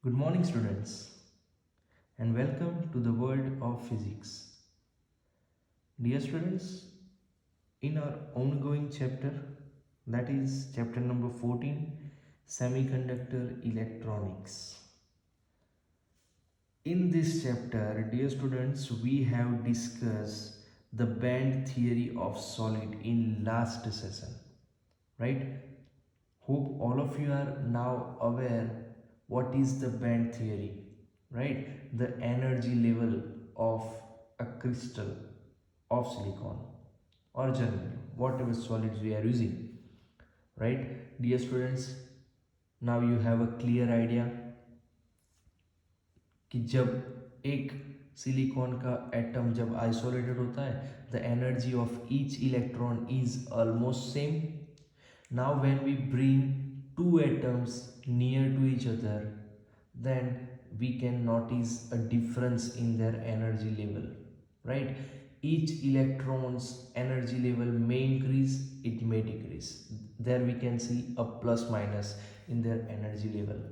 Good morning, students, and welcome to the world of physics. Dear students, in our ongoing chapter, that is chapter number 14, Semiconductor Electronics. In this chapter, dear students, we have discussed the band theory of solid in last session, right? Hope all of you are now aware what is the band theory, right? The energy level of a crystal of silicon or generally whatever solids we are using, right? Dear students, now you have a clear idea कि जब एक silicon का atom जब isolated होता है the energy of each electron is almost same. Now, when we bring two atoms near to each other, then we can notice a difference in their energy level, right? Each electron's energy level may increase, it may decrease. There we can see a plus minus in their energy level.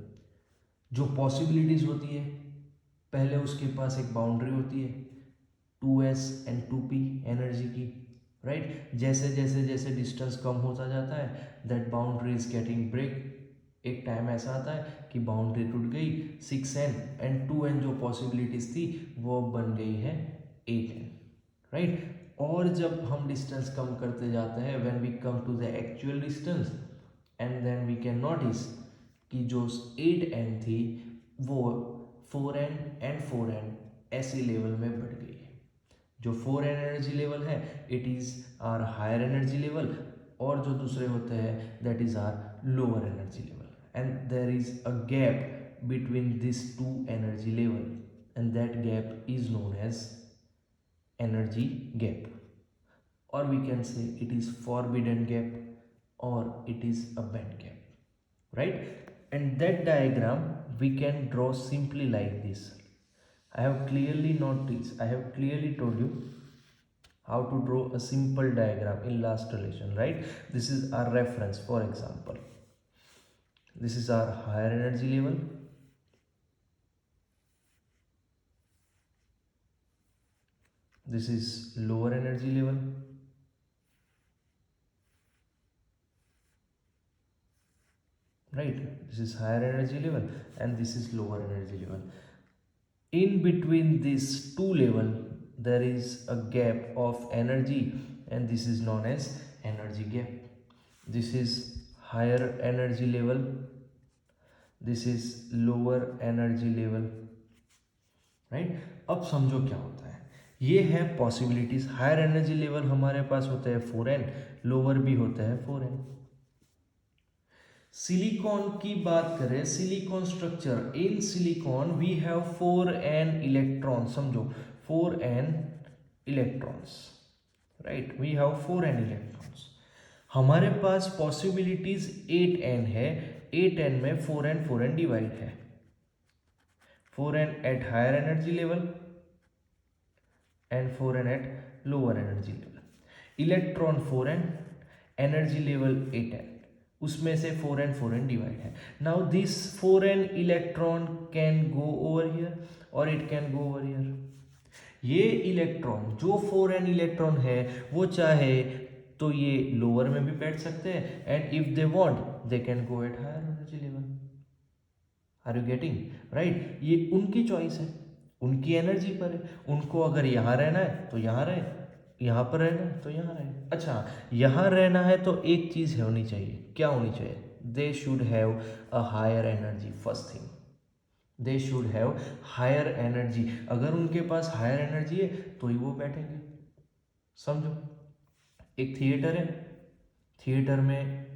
जो possibilities होती है, पहले उसके पास एक boundary होती है 2s and 2p energy की, right? जैसे जैसे जैसे डिस्टेंस कम होता जाता है that boundary is getting break. एक टाइम ऐसा आता है कि बाउंड्री टूट गई, 6n एंड 2n जो पॉसिबिलिटीज थी वो बन गई है 8n, राइट? और जब हम डिस्टेंस कम करते जाते हैं when we come to the actual distance and then we can notice कि जो 8n थी वो 4n एंड 4n ऐसे लेवल में बढ़ गई है. जो 4n एनर्जी लेवल है it is are higher energy level और जो दूसरे होते हैं that is are lower energy level and there is a gap between this two energy level and that gap is known as energy gap or we can say it is forbidden gap or it is a band gap, right? And that diagram we can draw simply like this. I have clearly told you how to draw a simple diagram in last relation, right? This is our reference. For example, this is our higher energy level, this is lower energy level, right? This is higher energy level and this is lower energy level. In between these two level there is a gap of energy and this is known as energy gap. This is higher energy level, this is lower energy level, right? अब समझो क्या होता है. ये है possibilities. Higher energy level हमारे पास होता है 4n, लोअर भी होता है 4n. सिलिकॉन की बात करें, silicon structure, in silicon we have 4n electron. समझो 4n electrons, right? We have 4n electrons. हमारे पास पॉसिबिलिटीज 8n है. 8n में 4n 4n डिवाइड है. 4n at higher energy level and 4n at lower energy level. Electron 4n, energy level 8n, उसमें से 4n 4n divide है. Now this 4n electron can go over here और it can go over here. ये electron जो 4n electron है वो चाहे तो ये लोअर में भी बैठ सकते हैं and if they want they can go at higher energy level. Are you getting, right? ये उनकी चॉइस है, उनकी एनर्जी पर है. उनको अगर यहाँ रहना है तो यहाँ रहे, यहाँ पर रहना है तो यहाँ रहे. अच्छा, यहाँ रहना है तो एक चीज़ होनी चाहिए. क्या होनी चाहिए? They should have a higher energy. First thing, they should have higher energy. अगर उनके पास हायर एनर्जी है तो ही वो बैठेंगे. समझो, एक थिएटर है, थिएटर में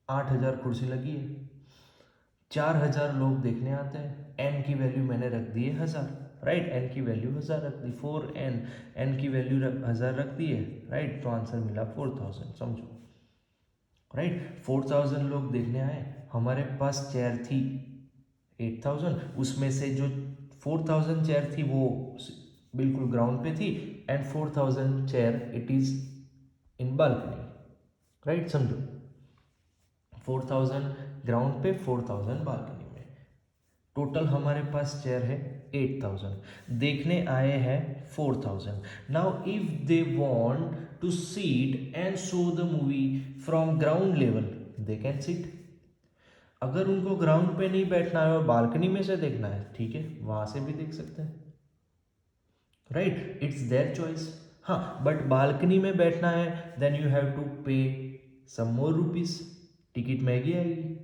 8,000 कुर्सी लगी है, 4,000 लोग देखने आते हैं. एन की वैल्यू मैंने रख दी है 1000, राइट? एन की वैल्यू 1000 रख दी. 4n, एन की वैल्यू 1000 रख दी है, राइट? तो आंसर मिला 4000. समझो, राइट? 4000 लोग देखने आए, हमारे पास चेयर थी 8000, उसमें से जो 4000 चेयर थी वो बिल्कुल ग्राउंड पे थी and 4000 chair it is in balcony, right? समझो, 4000 ग्राउंड पे, 4000 बालकनी में. टोटल हमारे पास चेयर है 8000, देखने आए हैं 4000. Now if they want to seat and show the movie from ground level, they can seat. अगर उनको ग्राउंड पे नहीं बैठना है और बालकनी में से देखना है, ठीक है, वहां से भी देख सकते हैं, राइट, इट्स देयर चॉइस. हाँ, बट बालकनी में बैठना है, देन यू हैव टू पे सम मोर रुपीज. टिकट महंगी आएगी.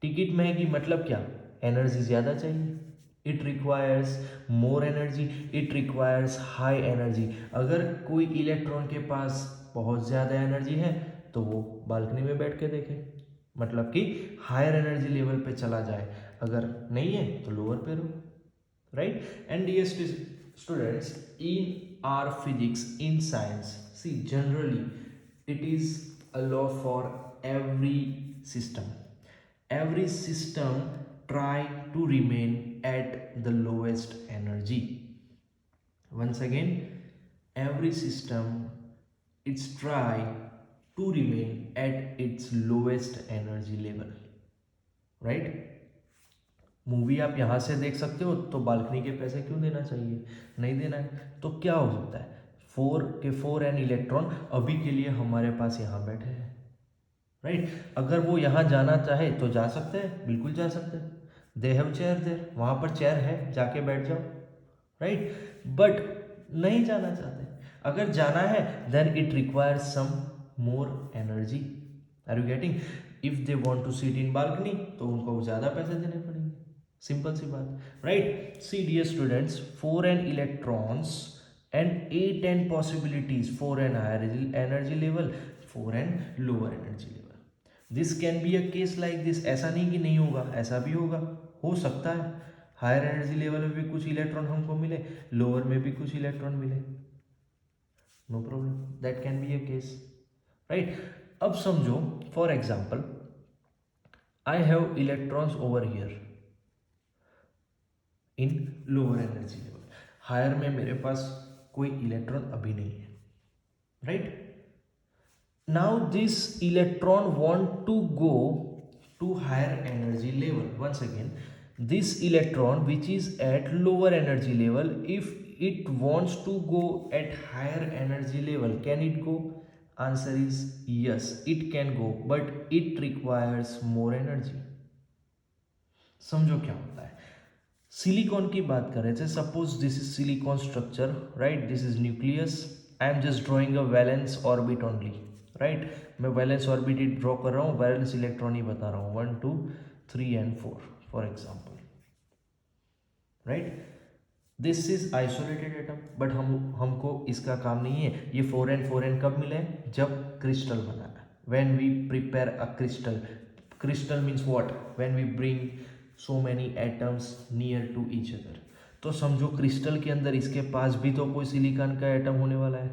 टिकट महंगी मतलब क्या, एनर्जी ज़्यादा चाहिए. It requires more energy, it requires high energy. अगर कोई इलेक्ट्रॉन के पास बहुत ज़्यादा एनर्जी है तो वो बालकनी में बैठ के देखे, मतलब कि हायर एनर्जी लेवल पे चला जाए. अगर नहीं है तो लोअर पे रहो, right. And dear students, in our physics, in science, see, generally it is a law for every system. Every system try to remain at the lowest energy. Once again, every system it's try to remain at its lowest energy level, right. Movie आप यहाँ से देख सकते हो तो balcony के पैसे क्यों देना चाहिए, नहीं देना है. तो क्या हो सकता है, 4 इलेक्ट्रॉन अभी के लिए हमारे पास यहाँ बैठे हैं, राइट. अगर वो यहाँ जाना चाहे तो जा सकते हैं, बिल्कुल जा सकते हैं. दे हैव चेयर देयर, वहाँ पर चेयर है, जाके बैठ जाओ, राइट. बट नहीं जाना चाहते. अगर जाना है then it requires some more energy. Are you getting. If they want to seat in balcony तो उनको ज़्यादा पैसे देने पड़ेंगे. सिंपल सी बात, right. See dear students, 4n electrons and 8n possibilities, 4n higher energy level, 4n lower energy level. This can be a case like this. ऐसा नहीं कि नहीं होगा, ऐसा भी होगा, हो सकता है हायर एनर्जी लेवल में भी कुछ इलेक्ट्रॉन हमको मिले, लोअर में भी कुछ इलेक्ट्रॉन मिले, no problem, that can be a case, right. अब समझो, for example, I have electrons over here in lower energy level. Higher में मेरे पास कोई इलेक्ट्रॉन अभी नहीं है, right. Now this electron want to go to higher energy level. Once again, this electron which is at lower energy level, if it wants to go at higher energy level, can it go? Answer is yes, it can go, but it requires more energy. समझो क्या होता है. Silicon की बात कर रहे थे. Suppose this is silicon structure, right. This is nucleus. I am just drawing a valence orbit only, right. मैं वैलेंस ऑर्बिट ही ड्रॉ कर रहा हूँ, वैलेंस इलेक्ट्रॉन ही बता रहा हूँ, 1 2 3 and 4 for example, right. This is isolated atom, but हमको इसका काम नहीं है. ये 4n कब मिले, जब क्रिस्टल बना है. When we prepare a crystal, crystal means what, when we bring so many atoms near to each other. तो समझो क्रिस्टल के अंदर इसके पास भी तो कोई सिलिकॉन का एटम होने वाला है.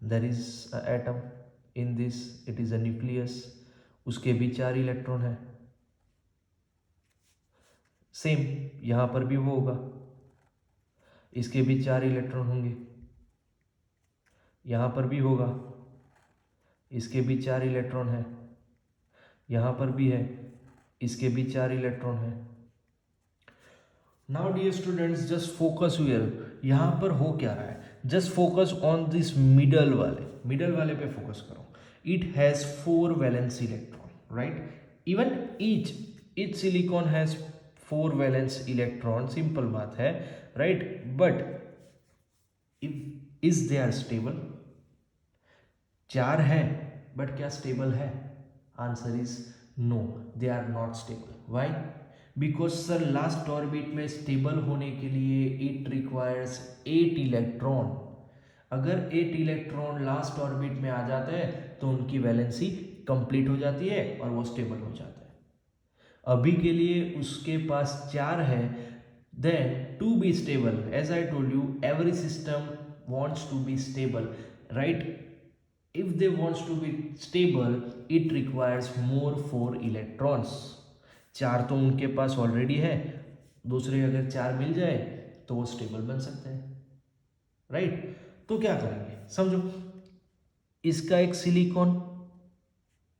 There is a atom in this, it is a nucleus. उसके भी 4 इलेक्ट्रॉन है. सेम यहां पर भी वो होगा, इसके भी 4 इलेक्ट्रॉन होंगे. यहां पर भी होगा, इसके भी 4 इलेक्ट्रॉन है. यहां पर भी है, इसके भी 4 इलेक्ट्रॉन है. Now dear students, just focus here. यहाँ पर हो क्या रहा है, just focus on this middle वाले पे फोकस करो. It has 4 valence electron, right. Even each silicon has 4 valence electron. Simple बात है, right. But is they are stable. 4 है बट क्या स्टेबल है? Answer is no, they are not stable. Why? Because sir last orbit में stable होने के लिए इट रिक्वायर्स 8 इलेक्ट्रॉन. अगर 8 इलेक्ट्रॉन लास्ट ऑर्बिट में आ जाते हैं तो उनकी वैलेंसी कंप्लीट हो जाती है और वो स्टेबल हो जाता है. अभी के लिए उसके पास 4 है. Then to be stable, as I told you, every system wants to be stable, right. If they wants to be stable, it requires more 4 electrons. 4 तो उनके पास ऑलरेडी है, दूसरे अगर 4 मिल जाए तो वो स्टेबल बन सकते हैं, राइट. तो क्या करेंगे, समझो. इसका एक सिलिकॉन,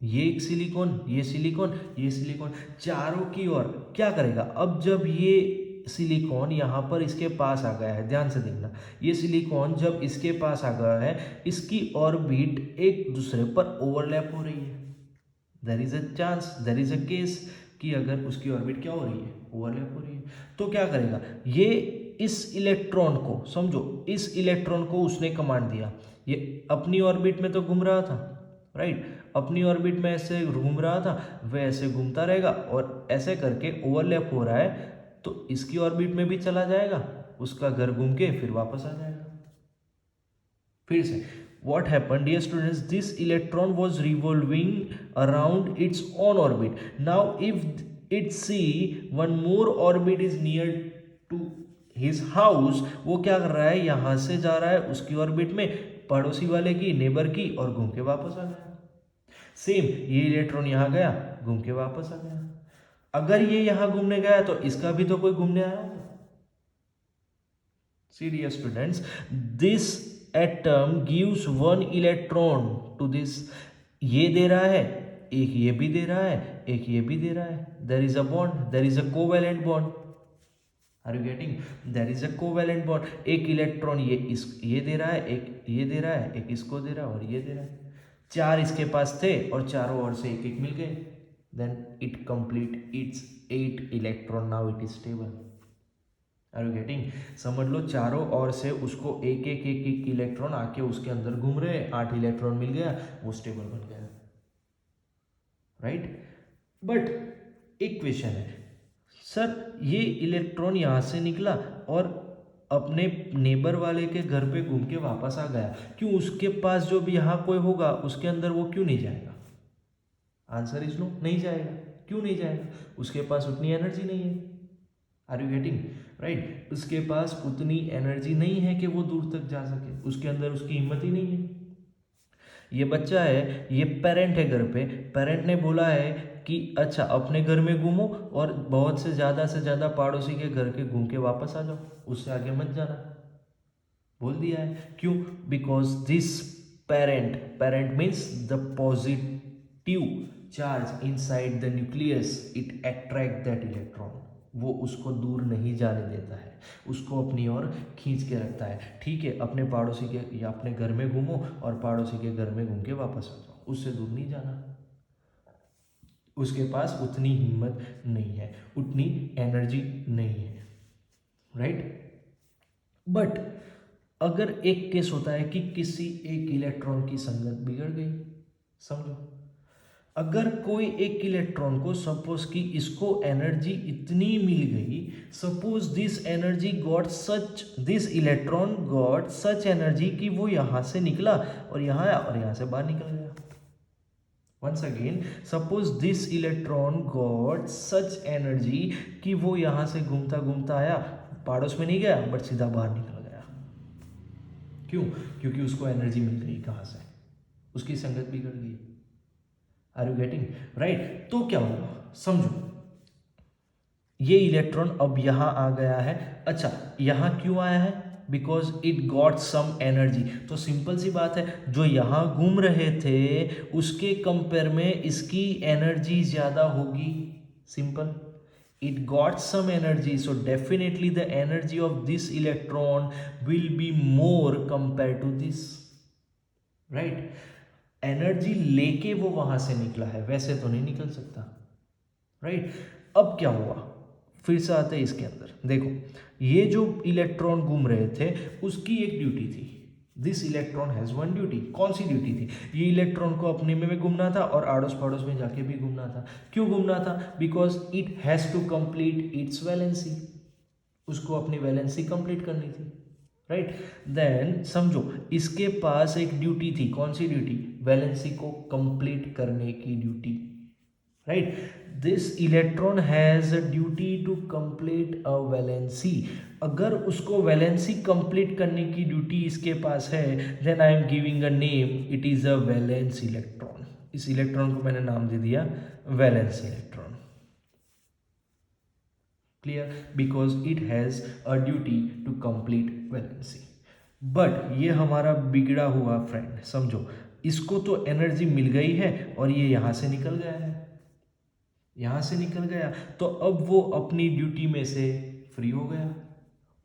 ये एक सिलिकॉन, ये सिलिकॉन, ये सिलिकॉन, चारों की ओर क्या करेगा, अब जब ये सिलिकॉन यहाँ पर इसके पास आ गया है, ध्यान से देखना, ये सिलिकॉन जब इसके पास आ गया है, इसकी ऑर्बिट एक दूसरे पर ओवरलैप हो रही है। There is a chance, there is a case कि अगर उसकी ऑर्बिट क्या हो रही है, ओवरलैप हो रही है, तो क्या करेगा ये, इस इलेक्ट्रॉन को समझो, इस इलेक्ट्रॉन को उसने कमांड दिया, ये अपनी ऑर्बिट में तो घूम रहा था, राइट, अपनी ऑर्बिट में ऐसे घूम रहा था, वह ऐसे घूमता रहेगा और ऐसे करके ओवरलैप हो रहा है, तो इसकी ऑर्बिट में भी चला जाएगा, उसका घर घूम के फिर वापस आ जाएगा। फिर से what happened, dear students, this electron was revolving around its own orbit. Now if it see one more orbit is near to his house, वो क्या कर रहा है, यहां से जा रहा है उसकी ऑर्बिट में, पड़ोसी वाले की, नेबर की, और घूम के वापस आ गया। सेम ये इलेक्ट्रॉन यहां गया, घूम के वापस आ गया। अगर ये यहां घूमने गया तो इसका भी तो कोई घूमने आया होगा। See dear students, this atom gives one electron to this, ये दे रहा है, एक ये भी दे रहा है, एक ये भी दे रहा है, there is a bond, there is a covalent bond, are you getting, there is a covalent bond, एक इलेक्ट्रॉन ये दे रहा है, एक ये दे रहा है, एक इसको दे रहा है और ये दे रहा है, चार इसके पास थे और चारों ओर से एक एक मिल गए, then it complete its 8 electron, now it is stable। Are you getting, समझ लो चारों ओर से उसको एक एक एक एक इलेक्ट्रॉन आके उसके अंदर घूम रहे, 8 इलेक्ट्रॉन मिल गया, वो स्टेबल बन गया, राइट। बट एक क्वेश्चन है, सर ये इलेक्ट्रॉन यहां से निकला और अपने नेबर वाले के घर पे घूम के वापस आ गया, क्यों उसके पास जो भी यहाँ कोई होगा उसके अंदर वो क्यों नहीं जाएगा? आंसर इज नो, नहीं जाएगा। क्यों नहीं जाएगा? उसके पास उतनी एनर्जी नहीं है। आर यू गेटिंग, राइट, उसके पास उतनी एनर्जी नहीं है कि वो दूर तक जा सके, उसके अंदर उसकी हिम्मत ही नहीं है। ये बच्चा है, ये पेरेंट है घर पे, पेरेंट ने बोला है कि अच्छा अपने घर में घूमो और बहुत से ज़्यादा पड़ोसी के घर के घूम के वापस आ जाओ, उससे आगे मत जाना, बोल दिया है। क्यों? Because this parent means the positive charge inside the nucleus, it attract that electron, वो उसको दूर नहीं जाने देता है, उसको अपनी ओर खींच के रखता है। ठीक है, अपने पड़ोसी के या अपने घर में घूमो और पड़ोसी के घर में घूम के वापस आ जाओ, उससे दूर नहीं जाना, उसके पास उतनी हिम्मत नहीं है, उतनी एनर्जी नहीं है, राइट। बट अगर एक केस होता है कि किसी एक इलेक्ट्रॉन की संगत बिगड़ गई, समझो, अगर कोई एक इलेक्ट्रॉन को सपोज कि इसको एनर्जी इतनी मिल गई, suppose this energy got such, this electron got such energy कि वो यहां से निकला और यहां आया और यहां से बाहर निकल गया। Once again, suppose this electron got such energy कि वो यहां से घूमता घूमता आया, पड़ोस में नहीं गया बट सीधा बाहर निकल गया। क्यों? क्योंकि उसको एनर्जी मिल गई, कहां से? उसकी संगत बिगड़ गई। Are you getting, right. तो क्या हुआ, समझो, ये इलेक्ट्रॉन अब यहां आ गया है। अच्छा, यहां क्यों आया है? Because it got some energy. तो सिंपल सी बात है, जो यहां घूम रहे थे उसके कंपेयर में इसकी एनर्जी ज्यादा होगी, simple. It got some energy, so definitely the energy of this electron will be more compare to this, right. Energy लेके वो वहां से निकला है, वैसे तो नहीं निकल सकता, राइट। अब क्या हुआ, फिर से आते हैं इसके अंदर। देखो, ये जो इलेक्ट्रॉन घूम रहे थे उसकी एक ड्यूटी थी, this electron has one duty. कौन सी ड्यूटी थी? ये इलेक्ट्रॉन को अपने में घूमना था और आड़ोस पड़ोस में जाके भी घूमना था। क्यों घूमना था? Because it has to complete its valency, उसको अपनी वैलेंसी कंप्लीट करनी थी, राइट। देन समझो, इसके पास एक ड्यूटी थी, कौन सी ड्यूटी? वैलेंसी को कंप्लीट करने की duty, right. This electron has a duty to complete a valency. अगर उसको वैलेंसी कंप्लीट करने की ड्यूटी इसके पास है, then I am giving a name, it is a valence electron. इस इलेक्ट्रॉन को मैंने नाम दे दिया valence electron, clear, because it has a duty to complete valency. But ये हमारा बिगड़ा हुआ फ्रेंड, समझो, इसको तो एनर्जी मिल गई है और ये यहां से निकल गया है, यहाँ से निकल गया, तो अब वो अपनी ड्यूटी में से फ्री हो गया।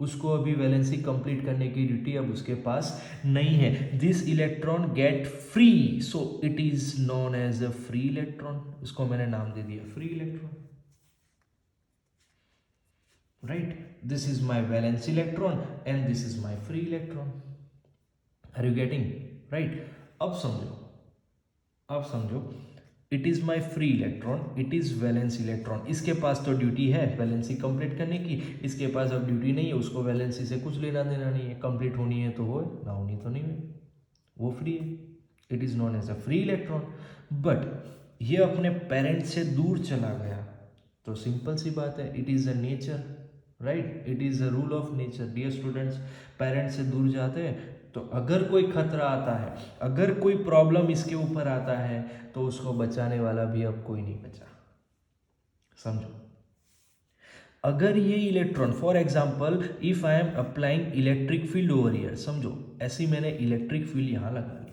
उसको अभी वैलेंसी कंप्लीट करने की ड्यूटी अब उसके पास नहीं है। This electron get free, so it is known as a free electron. इसको मैंने नाम दे दिया free electron, right. This is my valence electron and this is my free electron. Are you getting, right. अब समझो, अब समझो, it is my free electron, it is valence electron. इसके पास तो ड्यूटी है वैलेंसी कंप्लीट करने की, इसके पास अब ड्यूटी नहीं है, उसको वैलेंसी से कुछ लेना देना नहीं है। कंप्लीट होनी है तो हो, ना होनी तो नहीं है, वो फ्री है। It is known as a free electron. But ये अपने पेरेंट से दूर चला गया, तो सिंपल सी बात है, it is a nature, right, it is a rule of nature. Dear students, parents से दूर जाते हैं तो अगर कोई खतरा आता है, अगर कोई प्रॉब्लम इसके ऊपर आता है, तो उसको बचाने वाला भी अब कोई नहीं बचा। समझो, अगर ये electron, for example if I am applying electric field over here, समझो ऐसी मैंने इलेक्ट्रिक फील्ड यहां लगा ली,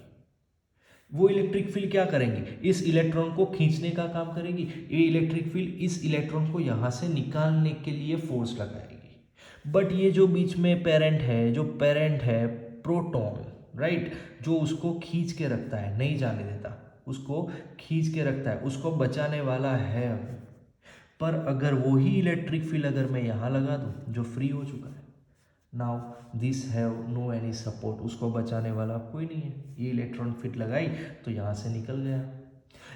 वो इलेक्ट्रिक फील्ड क्या करेंगी, इस इलेक्ट्रॉन को खींचने का काम करेगी। ये इलेक्ट्रिक फील्ड इस इलेक्ट्रॉन को यहां से निकालने के लिए फोर्स लगाएगी। बट ये जो बीच में पेरेंट है, जो पेरेंट है प्रोटॉन, राइट, जो उसको खींच के रखता है, नहीं जाने देता, उसको खींच के रखता है, उसको बचाने वाला है अभी। पर अगर वही इलेक्ट्रिक फील्ड अगर मैं यहाँ लगा दूँ जो फ्री हो चुका है, now this have no any support, उसको बचाने वाला कोई नहीं है। ये इलेक्ट्रॉन फिट लगाई तो यहाँ से निकल गया,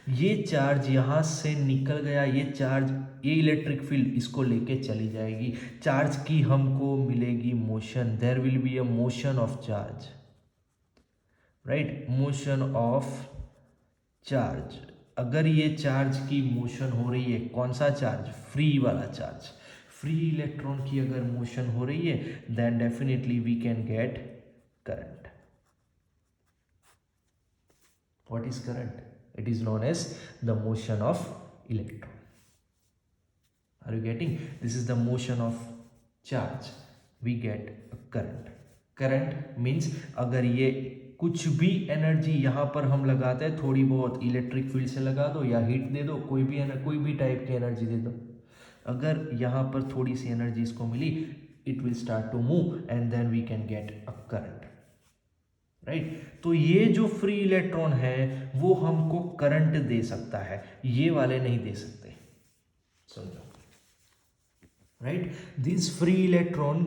ये चार्ज यहाँ से निकल गया, ये चार्ज, ये इलेक्ट्रिक फील्ड इसको लेके चली जाएगी। चार्ज की हमको मिलेगी motion, there will be a motion of charge, right, motion of charge. अगर ये चार्ज की मोशन हो रही है, कौन सा चार्ज, फ्री वाला चार्ज, फ्री इलेक्ट्रॉन की अगर मोशन हो रही है, then definitely we can get current. What is current? It is known as the motion of electron. Are you getting? This is the motion of charge, we get a current. Current means अगर ये कुछ भी energy यहाँ पर हम लगाते हैं, थोड़ी बहुत इलेक्ट्रिक फील्ड से लगा दो या हीट दे दो, कोई भी टाइप की एनर्जी दे दो, अगर यहाँ पर थोड़ी सी एनर्जी इसको मिली, it will start to move and then we can get a current, right. तो ये जो फ्री इलेक्ट्रॉन है वो हमको करंट दे सकता है, ये वाले नहीं दे सकते, समझो, right. This free electron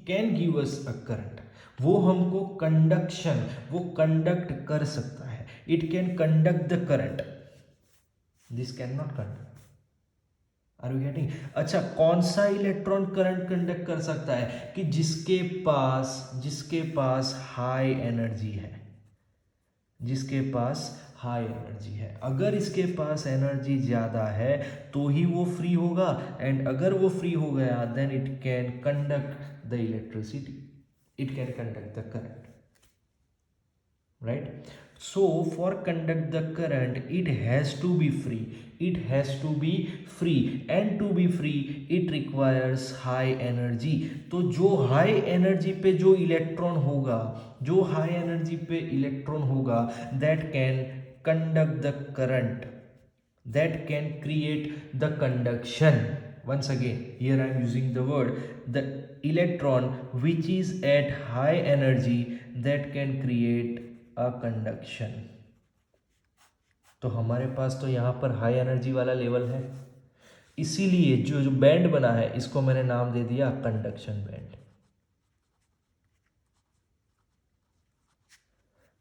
can give us a current, वो हमको कंडक्शन, वो कंडक्ट कर सकता है, it can conduct the current, this can not conduct. Are you getting? अच्छा, कौन सा इलेक्ट्रॉन करंट कंडक्ट कर सकता है कि जिसके पास हाई एनर्जी है, जिसके पास हाई एनर्जी है। अगर इसके पास एनर्जी ज़्यादा है तो ही वो फ्री होगा, एंड अगर वो फ्री हो गया then it can conduct the electricity, it can conduct the current, right? So for conduct the current it has to be free, it has to be free, and to be free it requires high energy। तो जो high energy पे जो electron होगा, जो high energy पे electron होगा, that can conduct the current, that can create the conduction। Once again here I am using the word, the electron which is at high energy that can create a conduction। तो हमारे पास तो यहाँ पर high energy वाला level है, इसीलिए जो जो बैंड बना है इसको मैंने नाम दे दिया कंडक्शन बैंड।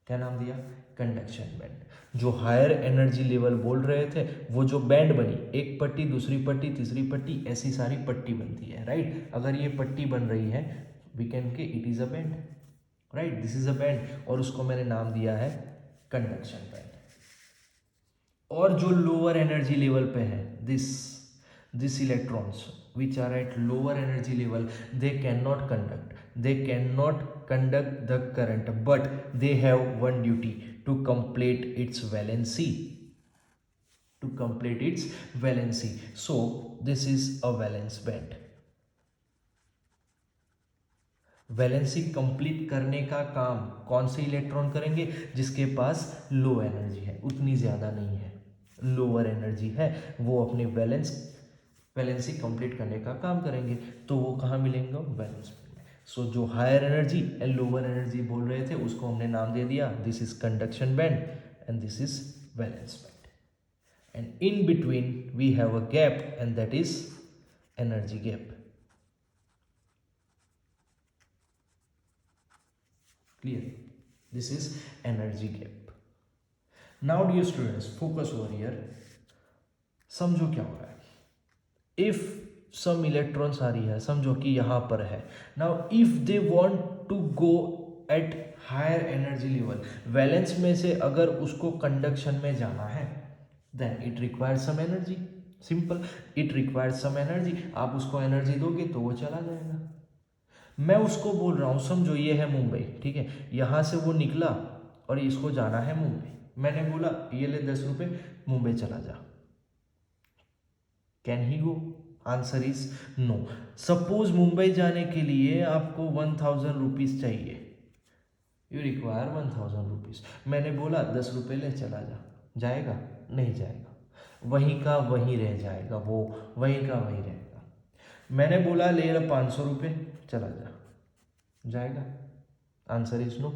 क्या नाम दिया? Conduction band. जो हायर एनर्जी लेवल बोल रहे थे, वो जो बैंड बनी, एक पट्टी, दूसरी पट्टी, तीसरी पट्टी, ऐसी सारी पट्टी बनती है, राइट। अगर ये पट्टी बन रही है, वी कैन के it is a band, right, this is a band, और उसको मैंने नाम दिया है कंडक्शन बैंड। और जो लोअर एनर्जी लेवल पे है, this electrons which are at lower energy level, they cannot conduct, they cannot conduct the current, but they have one duty, to complete its valency, to complete its valency। So this is a valence band। Valency complete करने का काम कौन से electron करेंगे? जिसके पास low energy है, उतनी ज़्यादा नहीं है, लोअर एनर्जी है वो अपनी वैलेंसी कंप्लीट करने का काम करेंगे, तो वो कहाँ मिलेंगे? वैलेंस बैंड में। सो जो higher energy and lower energy बोल रहे थे उसको हमने नाम दे दिया, this is conduction band and this is valence band, and in between we have a gap and that is energy gap. Clear? This is energy gap. Now dear students, focus over here. समझो क्या हो रहा है। If some electrons आ रही है, समझो कि यहाँ पर है। Now if they want to go at higher energy level, valence में से अगर उसको कंडक्शन में जाना है then it requires some energy. Simple, it requires some energy. आप उसको एनर्जी दोगे तो वो चला जाएगा। मैं उसको बोल रहा हूँ, समझो ये है मुंबई, ठीक है, यहाँ से वो निकला और इसको जाना है मुंबई। मैंने बोला ये ले 10 रुपये, मुंबई चला जा। Can he go? Answer is no. Suppose Mumbai जाने के लिए आपको 1000 रुपीज चाहिए, यू रिक्वायर 1000 रुपीज। मैंने बोला 10 रुपये ले चला जा, जाएगा? नहीं जाएगा, वहीं का वहीं रह जाएगा, वो वहीं का वहीं रहेगा। मैंने बोला ले 500 रुपये, चला जा, जाएगा? आंसर इज नो,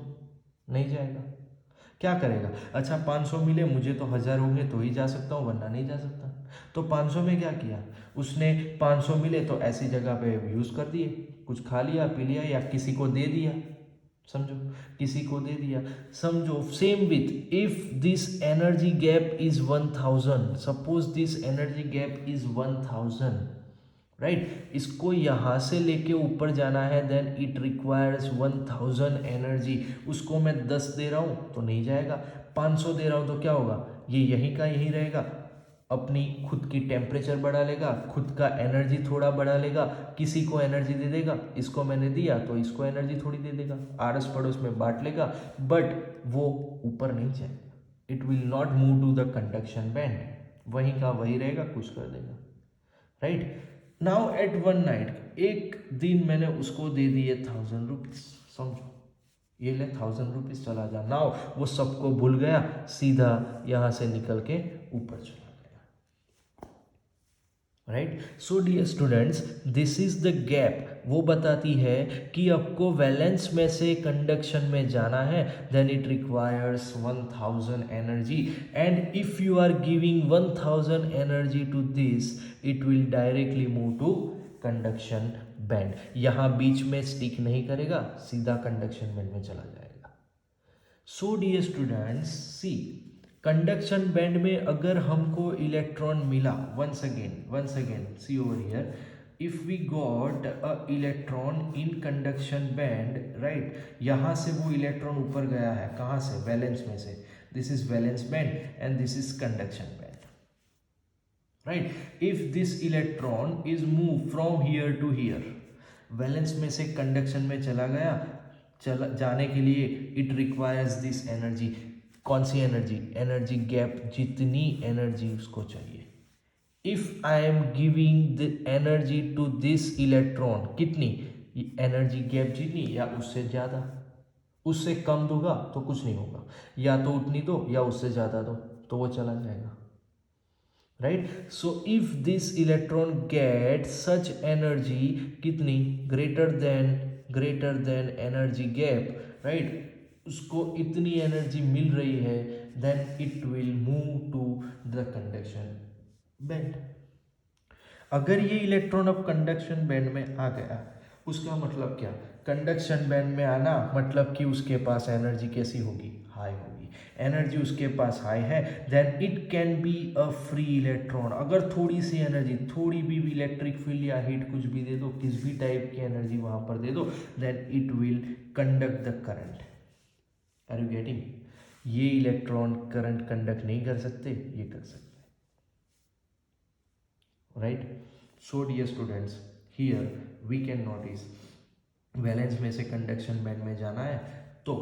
नहीं जाएगा। क्या करेगा? अच्छा 500 मिले मुझे तो 1000 होंगे तो ही जा सकता हूँ, वरना नहीं जा सकता। तो 500 में क्या किया उसने? 500 मिले तो ऐसी जगह पे यूज़ कर दिए, कुछ खा लिया पी लिया या किसी को दे दिया। समझो, किसी को दे दिया। समझो same with if this energy gap is 1000, suppose this energy gap is 1000, right, इसको यहाँ से लेके ऊपर जाना है देन इट रिक्वायर्स 1000 एनर्जी। उसको मैं 10 दे रहा हूँ तो नहीं जाएगा, 500 दे रहा हूँ तो क्या होगा? ये यहीं का यहीं रहेगा, अपनी खुद की टेम्परेचर बढ़ा लेगा, खुद का एनर्जी थोड़ा बढ़ा लेगा, किसी को एनर्जी दे देगा। इसको मैंने दिया तो इसको एनर्जी थोड़ी दे देगा, आड़ोस पड़ोस में बांट लेगा, बट वो ऊपर नहीं जाएगा। It will not move to the conduction band, वहीं का वही रहेगा, कुछ कर देगा, right. Now at one night, एक दिन मैंने उसको दे दिए 1000 रुपीज। समझो ये ले 1000 रुपीज, चला जा। नाउ वो सबको भूल गया, सीधा यहाँ से निकल के ऊपर चला गया, right. So dear students, this is the gap. वो बताती है कि आपको वैलेंस में से कंडक्शन में जाना है then it requires 1000 energy and if you are giving 1000 energy to this it will directly move to conduction band. यहाँ बीच में स्टिक नहीं करेगा, सीधा कंडक्शन बैंड में चला जाएगा। So dear students, see conduction band में अगर हमको इलेक्ट्रॉन मिला, once again see over here, if we got a electron in conduction band, right, यहाँ से वो इलेक्ट्रॉन ऊपर गया है, कहाँ से? वैलेंस में से। This is valence band and this is conduction band, right. If this electron is move from here to here, valence में से कंडक्शन में चला गया, चला जाने के लिए इट रिक्वायर्स दिस एनर्जी। कौन सी एनर्जी? एनर्जी गैप, जितनी एनर्जी उसको चाहिए। If I am giving the energy to this electron, कितनी? एनर्जी गैप जितनी या उससे ज़्यादा। उससे कम दूंगा तो कुछ नहीं होगा, या तो उतनी दो या उससे ज़्यादा दो तो वो चला जाएगा, right. So if this electron get such energy, कितनी? Greater than energy gap, right, उसको इतनी एनर्जी मिल रही है then it will move to the conduction band. अगर ये इलेक्ट्रॉन अब कंडक्शन बैंड में आ गया, उसका मतलब क्या? कंडक्शन बैंड में आना मतलब कि उसके पास एनर्जी कैसी होगी? हाई होगी। एनर्जी उसके पास हाई है then it can be a free electron. अगर थोड़ी सी एनर्जी, थोड़ी भी इलेक्ट्रिक फील्ड या हीट कुछ भी दे दो, किस भी टाइप की एनर्जी वहाँ पर दे दो, then it will conduct the current. Are you getting? ये इलेक्ट्रॉन करंट कंडक्ट नहीं कर सकते, ये कर सकते, right. So dear students, here we can notice valence में से कंडक्शन बैंड में जाना है तो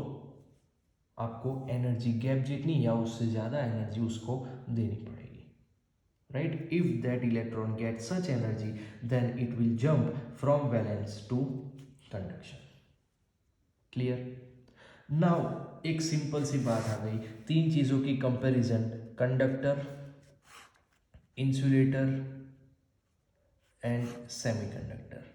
आपको एनर्जी गैप जितनी या उससे ज़्यादा एनर्जी उसको देनी पड़ेगी, right. If that electron get such energy then it will jump from valence to conduction. Clear? Now एक सिंपल सी बात आ गई, तीन चीज़ों की comparison, conductor, insulator and semiconductor.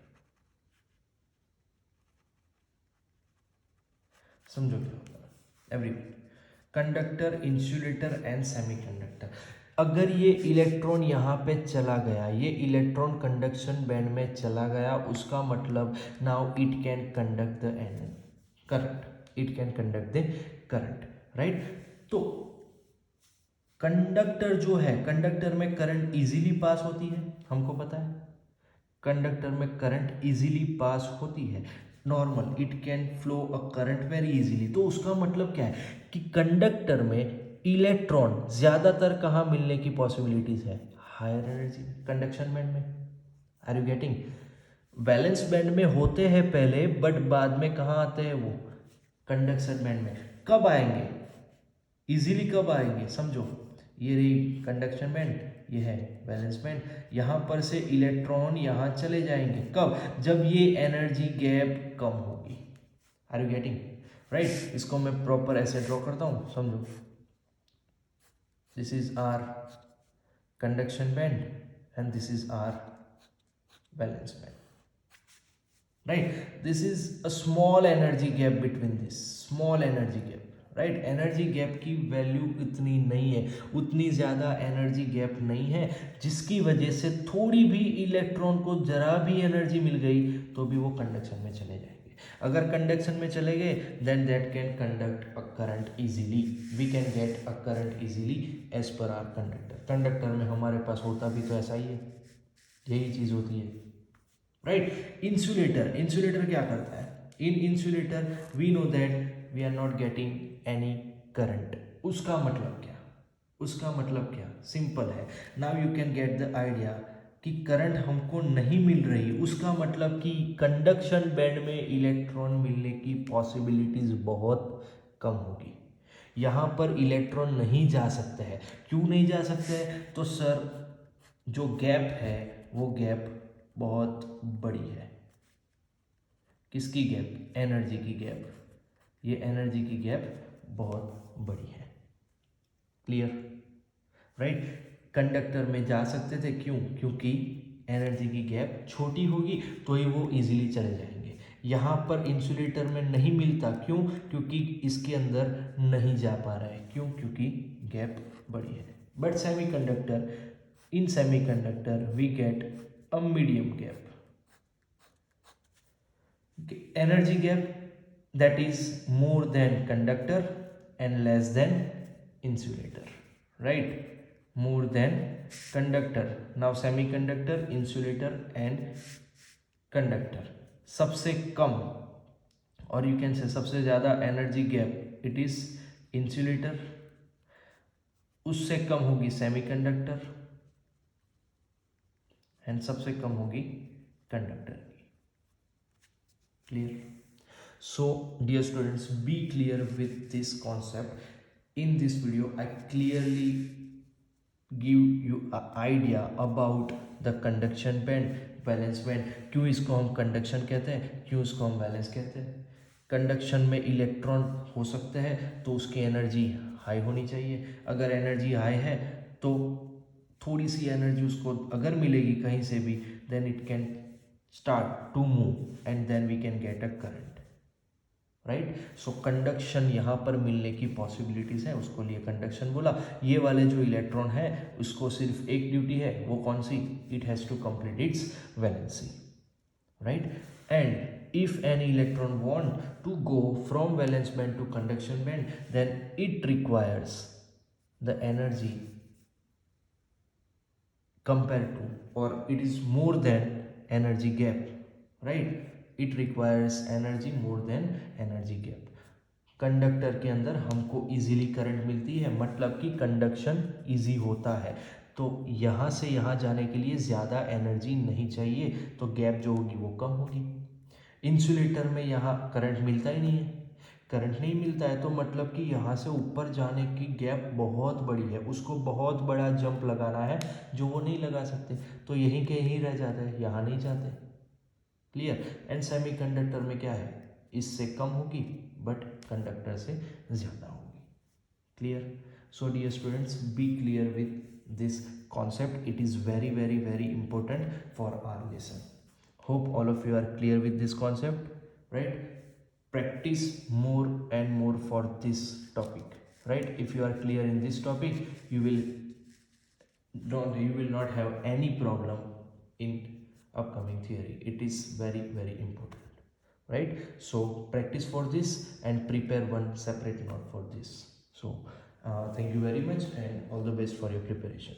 समझो क्या होता है everyone, conductor, insulator and semiconductor. अगर ये इलेक्ट्रॉन यहाँ पे चला गया, ये इलेक्ट्रॉन कंडक्शन बैंड में चला गया, उसका मतलब now it can conduct the current, it can conduct the current, right. तो कंडक्टर जो है, कंडक्टर में करंट इजीली पास होती है, हमको पता है कंडक्टर में करंट इजीली पास होती है, normal it can flow a current very easily. तो उसका मतलब क्या है कि कंडक्टर में इलेक्ट्रॉन ज्यादातर कहाँ मिलने की पॉसिबिलिटीज है, हायर एनर्जी कंडक्शन बैंड में। Are you getting? Balance band में होते हैं पहले, बट बाद में कहाँ आते हैं वो, कंडक्शन बैंड में। कब आएंगे, इजीली कब आएंगे, समझो, ये रही कंडक्शन बैंड, ये है बैलेंस बैंड, यहाँ पर से इलेक्ट्रॉन यहाँ चले जाएंगे, कब, जब ये एनर्जी गैप कम होगी। Are you getting? राइट। इसको मैं प्रॉपर ऐसे ड्रॉ करता हूँ, समझो, this is our conduction band and this is our balance band, right. This is a small energy gap between this, small energy gap, right. Energy gap की value इतनी नहीं है, उतनी ज़्यादा एनर्जी गैप नहीं है, जिसकी वजह से थोड़ी भी इलेक्ट्रॉन को जरा भी एनर्जी मिल गई तो भी वो कंडक्शन में चले जाएंगे। अगर कंडक्शन में चले गए then that can conduct a current easily, we can get a current easily as per our conductor. Conductor में हमारे पास होता भी तो ऐसा ही है, यही चीज़ होती है, राइट। इंसुलेटर, इंसुलेटर क्या करता है, in insulator we know that we are not getting any current. उसका मतलब क्या, उसका मतलब क्या, सिंपल है, now you can get the idea कि करंट हमको नहीं मिल रही, उसका मतलब कि कंडक्शन बैंड में इलेक्ट्रॉन मिलने की पॉसिबिलिटीज बहुत कम होगी। यहाँ पर इलेक्ट्रॉन नहीं जा सकते हैं, क्यों नहीं जा सकते हैं, तो सर जो गैप है वो गैप बहुत बड़ी है। किसकी गैप, एनर्जी की गैप, ये एनर्जी की गैप बहुत बड़ी है, क्लियर, राइट। कंडक्टर में जा सकते थे, क्यों, क्योंकि एनर्जी की गैप छोटी होगी तो ही वो इजीली चले जाएंगे। यहाँ पर इंसुलेटर में नहीं मिलता, क्यों, क्योंकि इसके अंदर नहीं जा पा रहा है, क्यों, क्योंकि गैप बड़ी है। But semiconductor, in semiconductor we get a medium gap, energy gap that is more than conductor and less than insulator, right, more than conductor। now semiconductor, insulator and conductor, सबसे कम और यू कैन से सबसे ज़्यादा energy gap it is insulator, उससे कम होगी semiconductor and सबसे कम होगी conductor की, clear. So dear students, be clear with this concept. In this video I clearly give you an idea about the conduction band, balance band. क्यों इसको हम conduction कहते हैं, क्यों इसको हम बैलेंस कहते हैं। कंडक्शन में इलेक्ट्रॉन हो सकते हैं तो उसकी एनर्जी हाई होनी चाहिए, अगर एनर्जी हाई है तो थोड़ी सी एनर्जी उसको अगर मिलेगी कहीं से भी then it can start to move and then we can get a current, right. So conduction यहाँ पर मिलने की पॉसिबिलिटीज है, उसको लिए कंडक्शन बोला। ये वाले जो इलेक्ट्रॉन है उसको सिर्फ एक ड्यूटी है, वो कौन सी, it has to complete its valency, right. And if an electron want to go from valence band to conduction band then it requires the energy compare to और it is more than energy gap, right, it requires energy more than energy gap. Conductor के अंदर हमको easily current मिलती है, मतलब कि conduction easy होता है, तो यहाँ से यहाँ जाने के लिए ज़्यादा एनर्जी नहीं चाहिए, तो गैप जो होगी वो कम होगी। इंसुलेटर में यहाँ करंट मिलता ही नहीं है, करंट नहीं मिलता है तो मतलब कि यहाँ से ऊपर जाने की गैप बहुत बड़ी है, उसको बहुत बड़ा जंप लगाना है जो वो नहीं लगा सकते, तो यहीं के यहीं रह जाते हैं, यहाँ नहीं जाते, क्लियर। एंड सेमीकंडक्टर में क्या है, इससे कम होगी बट कंडक्टर से ज़्यादा होगी, clear. So dear students, be clear with this concept. It is very very very important for our lesson. Hope all of you are clear with this concept, right? Practice more and more for this topic, right? If you are clear in this topic, you will not have any problem in upcoming theory. It is very very important, right? So practice for this and prepare one separate note for this. So thank you very much and all the best for your preparation.